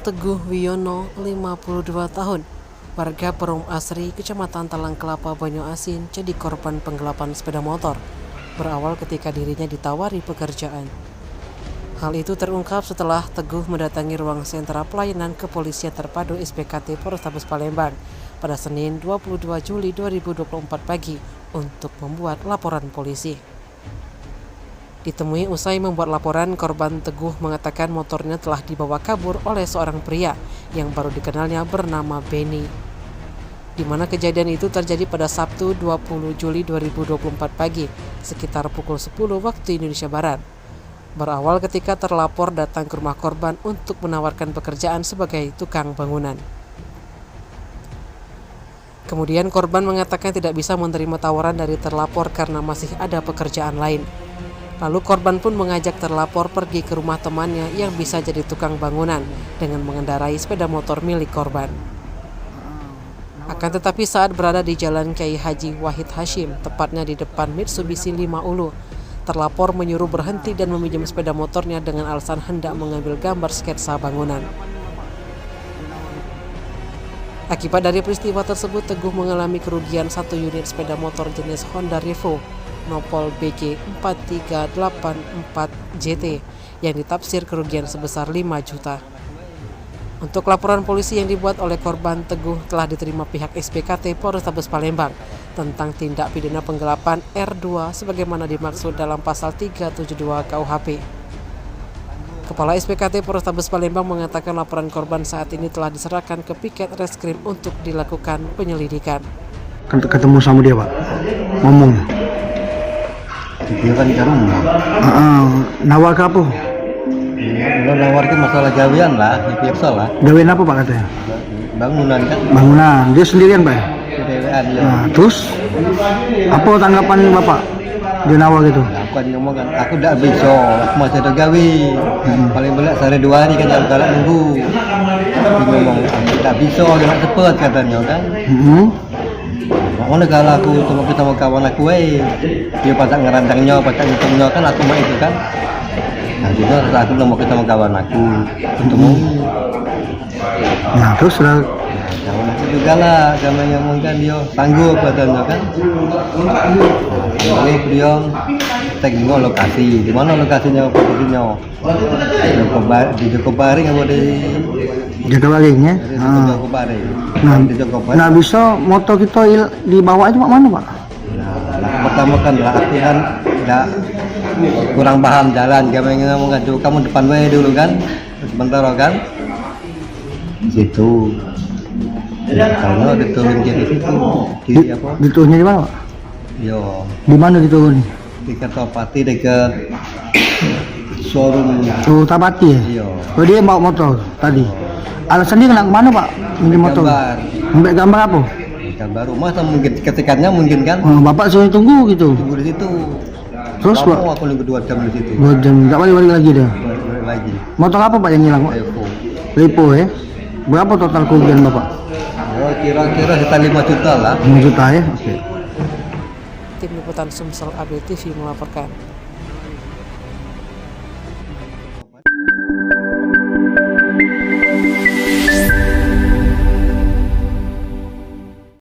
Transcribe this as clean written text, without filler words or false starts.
Teguh Wiono, 52 tahun, warga Perum Asri, Kecamatan Talang Kelapa, Banyu-Asin, jadi korban penggelapan sepeda motor. Berawal ketika dirinya ditawari pekerjaan. Hal itu terungkap setelah Teguh mendatangi ruang sentra pelayanan kepolisian terpadu SPKT Polrestabes Palembang pada Senin 22 Juli 2024 pagi untuk membuat laporan polisi. Ditemui usai membuat laporan, korban Teguh mengatakan motornya telah dibawa kabur oleh seorang pria yang baru dikenalnya bernama Benny. Di mana kejadian itu terjadi pada Sabtu 20 Juli 2024 pagi, sekitar pukul 10 waktu Indonesia Barat. Berawal ketika terlapor datang ke rumah korban untuk menawarkan pekerjaan sebagai tukang bangunan. Kemudian korban mengatakan tidak bisa menerima tawaran dari terlapor karena masih ada pekerjaan lain. Lalu korban pun mengajak terlapor pergi ke rumah temannya yang bisa jadi tukang bangunan dengan mengendarai sepeda motor milik korban. Akan tetapi saat berada di Jalan Kiai Haji Wahid Hashim, tepatnya di depan Mitsubishi 5 Ulu, terlapor menyuruh berhenti dan meminjam sepeda motornya dengan alasan hendak mengambil gambar sketsa bangunan. Akibat dari peristiwa tersebut, Teguh mengalami kerugian 1 unit sepeda motor jenis Honda Revo Nopol BG 4384 JT yang ditafsir kerugian sebesar 5 juta. Untuk laporan polisi yang dibuat oleh korban, Teguh telah diterima pihak SPKT Polrestabes Palembang tentang tindak pidana penggelapan R2 sebagaimana dimaksud dalam pasal 372 KUHP. Kepala SPKT Polrestabes Palembang mengatakan laporan korban saat ini telah diserahkan ke Piket Reskrim untuk dilakukan penyelidikan. Ketemu sama dia, Pak? Ngomong. Dia kan di rumah. Nawar ke apa? Nawar ke masalah gawean lah, biasa lah. Gawean apa, Pak, katanya? Bangunan kan. Bangunan. Dia sendirian, Pak? Kedewean ya. Nah, terus apa tanggapan Bapak? Dia nawar gitu. Aku kan ngomong kan, aku tak bisa, aku masih ada gawe. Paling banyak sehari 2 hari kan jalan galak nunggu. Dia ngomong, aku tak bisa, jangan cepat katanya kan. Mana kalau aku kita mau kawan aku, dia pasang ngerancangnya, pasang hitungnya kan aku mau itu kan. Nah juga aku mau kita mau kawan aku ketemu. Nah terus lah. Kawan aku juga lah, kami ngomong kan dia sanggup katanya kan. Lalu dia tengok lokasi, di mana lokasinya posisinya? Di Jokobaring apa di Jokobaring ya? Nah bisa motor kita dibawa itu mana, Pak? Nah, pertama kan lah aku kan tidak kurang paham jalan, kami ngomong kan kamu depan wae dulu kan, sebentar kan, di situ. Kalau diturun di situ, di apa? Diturunnya di mana, Pak? Yo. Di mana diturun? Di Kertopati dekat showroom. Oh, Tabati ya? Iya. Oh, dia bawa motor tadi. Alasan dia kena kemana, Pak? Minjem motor. Gambar. Ambil gambar apa? Gambar rumah atau mungkin ketikannya mungkin kan? Oh, Bapak suruh tunggu gitu. Tunggu di situ. Terus, Pak? Aku nunggu 2 jam di situ. 2 jam, tak balik lagi dia. Balik lagi. Motor apa, Pak, yang hilang, Pak? Evo. Lipo ya? Berapa total kerugian Bapak? Oh, kira-kira sekitar 5 juta lah. 5 juta ya? Oke. Tim Liputan Sumsel ABTV melaporkan.